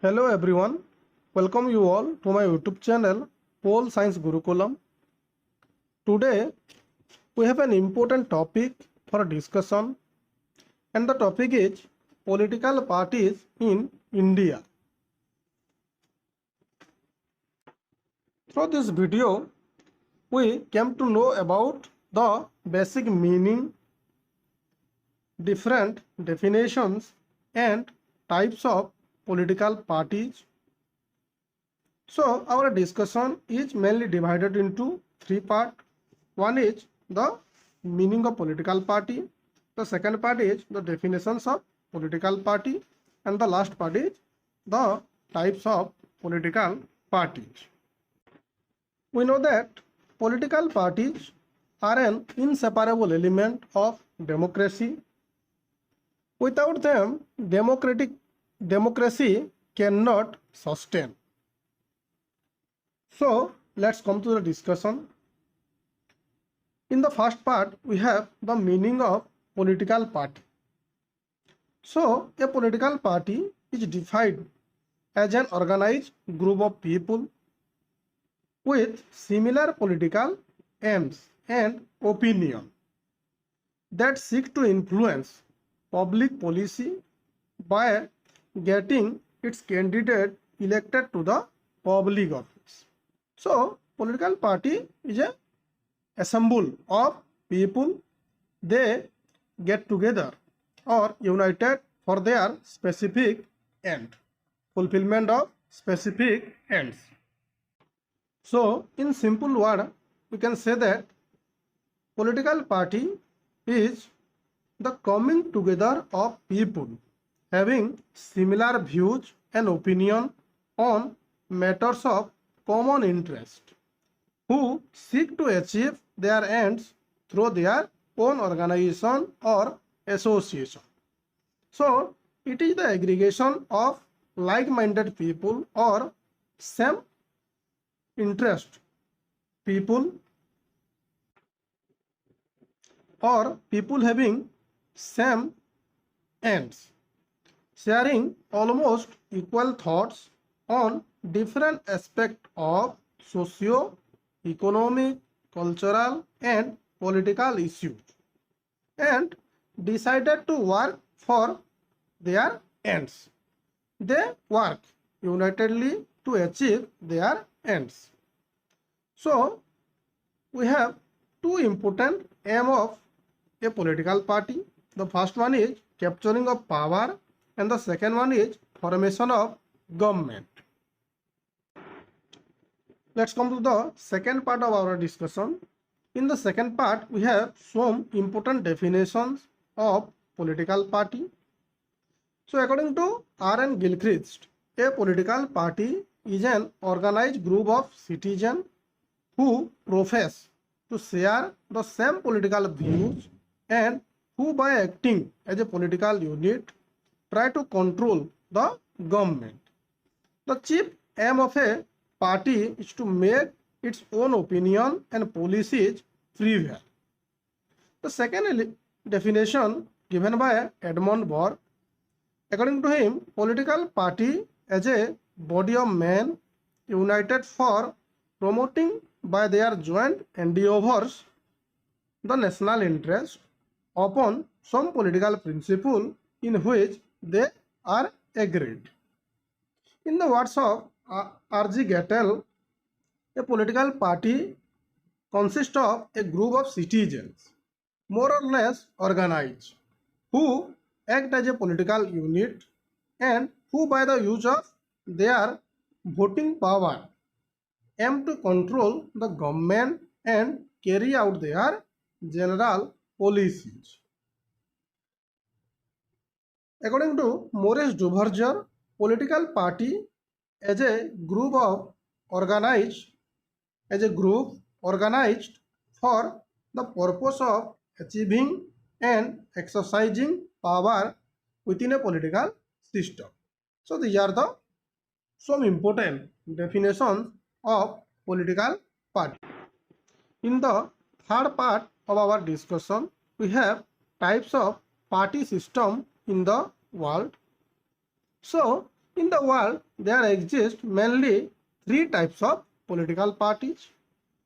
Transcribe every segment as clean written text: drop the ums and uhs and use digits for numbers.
Hello everyone, welcome you all to my YouTube channel Pole Science Gurukulam. Today we have an important topic for discussion and the topic is political parties in India. Through this video we came to know about the basic meaning, different definitions and types of political parties. So our discussion is mainly divided into three parts. One is the meaning of political party. The second part is the definitions of political party. And the last part is the types of political parties. We know that political parties are an inseparable element of democracy. Without them, democracy cannot sustain. So let's come to the discussion. In the first part, we have the meaning of political party. So a political party is defined as an organized group of people with similar political aims and opinion that seek to influence public policy by getting its candidate elected to the public office. So political party is a assembly of people. They get together or united for their specific end, fulfillment of specific ends. So in simple word, we can say that political party is the coming together of people having similar views and opinion on matters of common interest, who seek to achieve their ends through their own organization or association. So it is the aggregation of like-minded people or same interest people or people having same ends, sharing almost equal thoughts on different aspects of socio-economic, cultural and political issues, and decided to work for their ends. They work unitedly to achieve their ends. So we have two important aims of a political party. The first one is capturing of power and the second one is formation of government. Let's come to the second part of our discussion. In the second part, we have some important definitions of political party. So according to R.N. Gilchrist, a political party is an organized group of citizens who profess to share the same political views and who by acting as a political unit try to control the government. The chief aim of a party is to make its own opinion and policies prevail. The second definition given by Edmund Burke, according to him, political party as a body of men united for promoting by their joint endeavors the national interest upon some political principle in which they are agreed. In the words of R.G. Gattel, a political party consists of a group of citizens, more or less organized, who act as a political unit and who by the use of their voting power aim to control the government and carry out their general policies. According to Maurice Duverger, political party as a group organized for the purpose of achieving and exercising power within a political system. So these are the some important definitions of political party. In the third part of our discussion, we have types of party system in the world. So In the world, there exist mainly three types of political parties.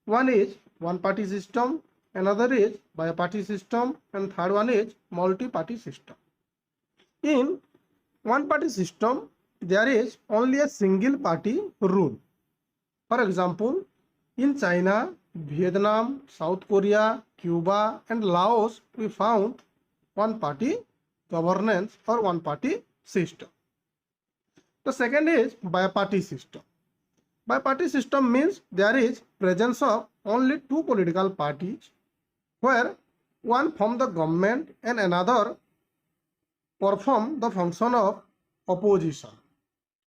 One is one-party system, another is bi-party system, and third one is multi-party system. In one-party system, there is only a single party rule. For example, in China, Vietnam, South Korea, Cuba, and Laos, we found one-party governance or one-party system. The second is bi-party system. Bi-party system means there is presence of only two political parties where one form the government and another perform the function of opposition.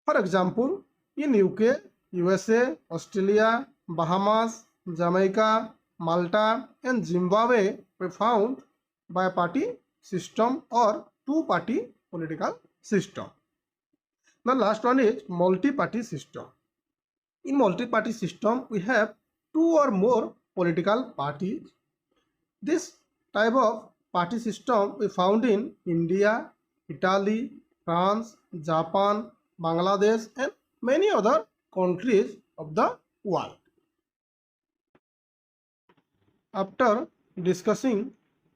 For example, in UK, USA, Australia, Bahamas, Jamaica, Malta, and Zimbabwe, we found bi-party system or two-party political system. The last one is multi-party system. In multi-party system, we have two or more political parties. This type of party system we found in India, Italy, France, Japan, Bangladesh, and many other countries of the world. After discussing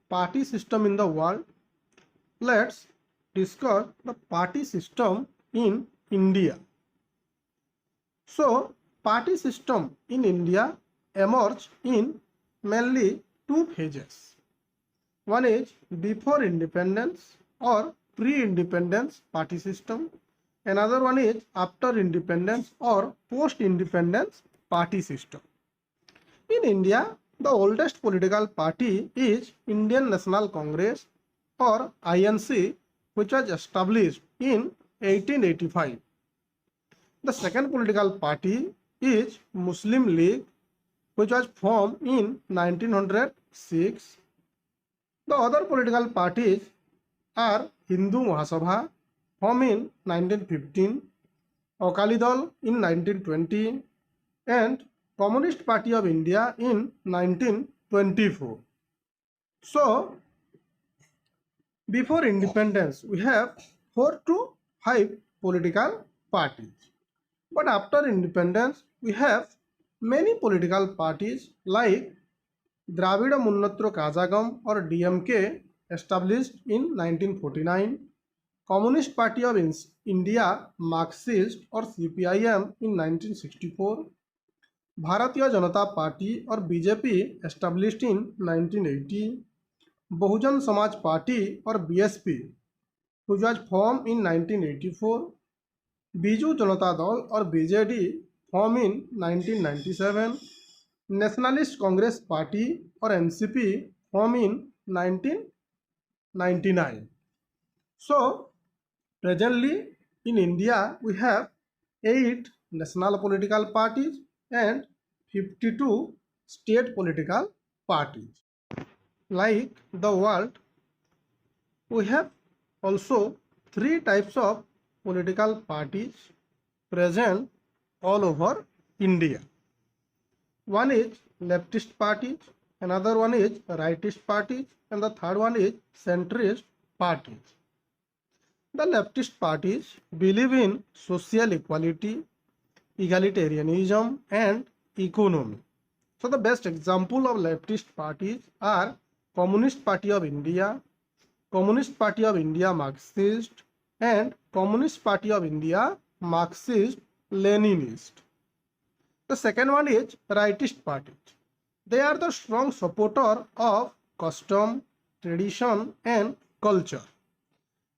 party system in the world, let's discuss the party system in India. So, party system in India emerged in mainly two phases. One is before independence or pre-independence party system. Another one is after independence or post-independence party system. In India, the oldest political party is Indian National Congress or INC, which was established in 1885. The second political party is Muslim League, which was formed in 1906. The other political parties are Hindu Mahasabha, formed in 1915, Akali Dal in 1920, and Communist Party of India in 1924. So, before independence, we have 4 to 5 political parties. But after independence, we have many political parties like Dravida Munnetra Kazhagam or DMK, established in 1949, Communist Party of India Marxist or CPIM in 1964, Bharatiya Janata Party or BJP, established in 1980, Bahujan Samaj Party or BSP, which was formed in 1984, Biju Janata Dal or BJD, formed in 1997, Nationalist Congress Party or NCP, formed in 1999. So, presently in India, we have 8 national political parties and 52 state political parties. Like the world, we have also 3 types of political parties present all over India. One is leftist parties, another one is rightist parties, and the third one is centrist parties. The leftist parties believe in social equality, egalitarianism, and economy. So the best example of leftist parties are Communist Party of India, Communist Party of India Marxist, and Communist Party of India Marxist Leninist. The second one is rightist parties. They are the strong supporter of custom, tradition, and culture.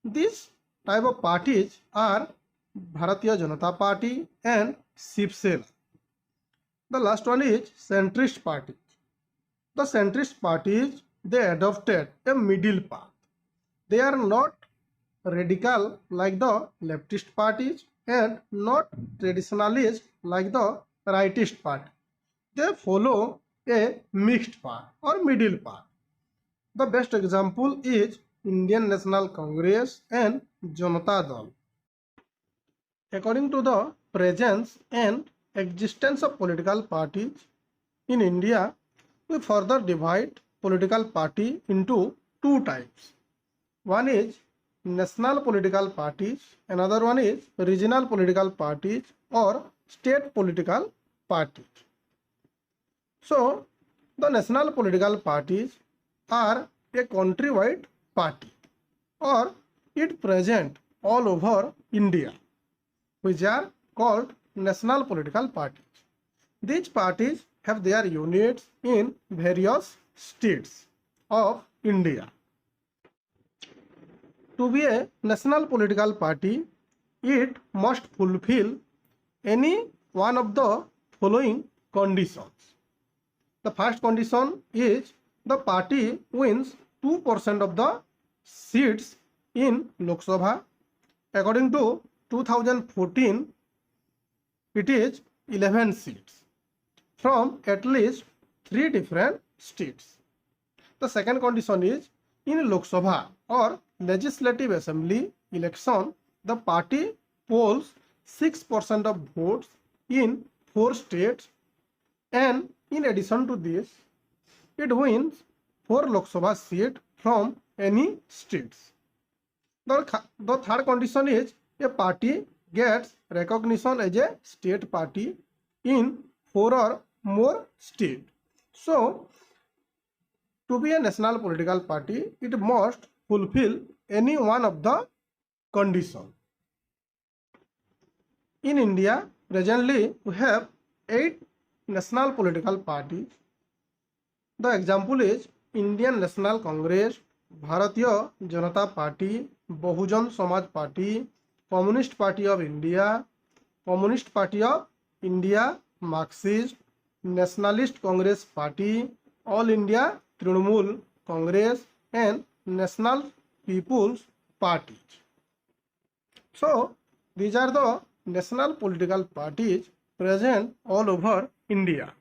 These type of parties are Bharatiya Janata Party and Shiv Sena. The last one is centrist parties. The centrist parties, they adopted a middle path. They are not radical like the leftist parties and not traditionalist like the rightist party. They follow a mixed path or middle path. The best example is Indian National Congress and Janata Dal. According to the presence and existence of political parties in India, we further divide political party into 2 types. One is national political parties, another one is regional political parties or state political parties. So the national political parties are a countrywide party or it present all over India, which are called national political parties. These parties have their units in various states of India. To be a national political party, it must fulfill any one of the following conditions. The first condition is the party wins 2% of the seats in Lok Sabha. According to 2014, it is 11 seats from at least 3 different states. The second condition is in Lok Sabha or Legislative Assembly election, the party polls 6% of votes in 4 states, and in addition to this, it wins 4 Lok Sabha seats from any states. The third condition is a party gets recognition as a state party in 4 or more states. So, to be a national political party, it must fulfill any one of the conditions. In India, presently we have 8 national political parties. The example is Indian National Congress, Bharatiya Janata Party, Bahujan Samaj Party, Communist Party of India, Communist Party of India, Marxist, Nationalist Congress Party, All India Trinamool Congress, and National People's Parties. So, these are the national political parties present all over India.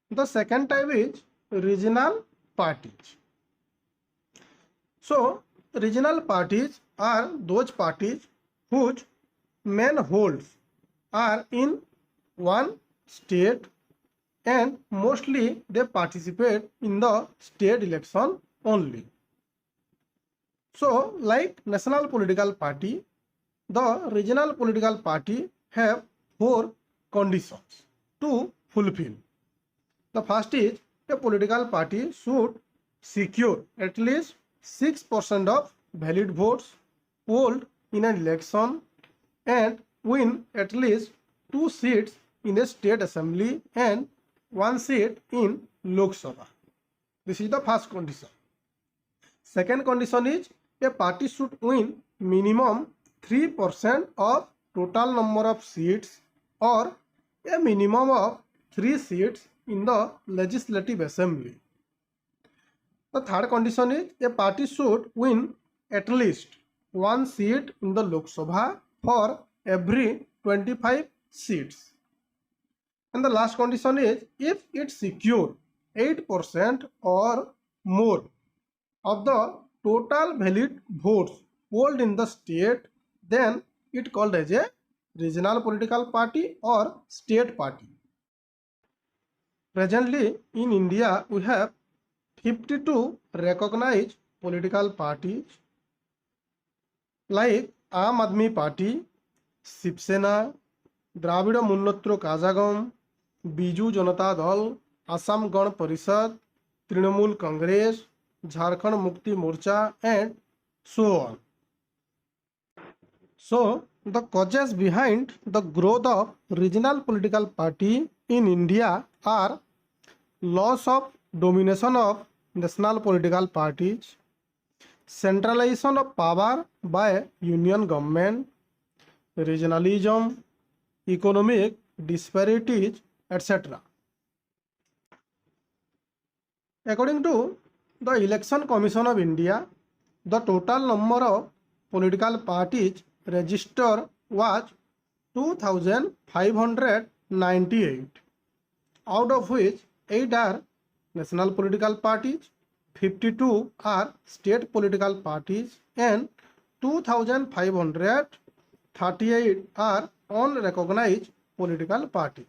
The second type is regional parties. So, regional parties are those parties whose main holds are in one state and mostly they participate in the state election only. So, like national political party, the regional political party have 4 conditions to fulfill. The first is a political party should secure at least 6% of valid votes polled in an election and win at least 2 seats in a state assembly and 1 seat in Lok Sabha. This is the first condition. Second condition is a party should win minimum 3% of total number of seats or a minimum of 3 seats in the Legislative Assembly. The third condition is a party should win at least 1 seat in the Lok Sabha for every 25 seats. And the last condition is if it secure 8% or more of the total valid votes polled in the state, then it called as a regional political party or state party. Presently in India we have 52 recognized political parties like Aam Aadmi Party, Shiv Sena, Dravida Munnetra Kazhagam, Biju Janata Dal, Assam Gan Parishad, Trinamool Congress, Jharkhand Mukti Morcha, and so on. So, the causes behind the growth of regional political party in India are loss of domination of national political parties, centralization of power by union government, regionalism, economic disparities, etc. According to the Election Commission of India, the total number of political parties registered was 2,598, out of which 8 are national political parties, 52 are state political parties, and 2,538 are unrecognized political parties.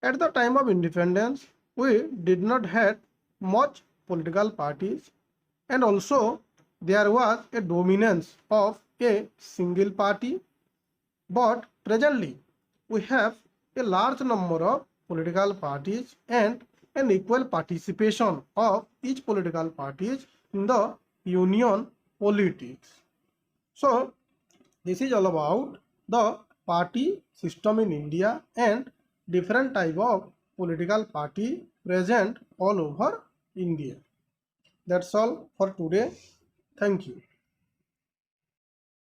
At the time of independence, we did not have much political parties, and also there was a dominance of a single party, but presently we have a large number of political parties and an equal participation of each political parties in the union politics. So this is all about the party system in India and different type of political party present all over India. That's all for today. Thank you.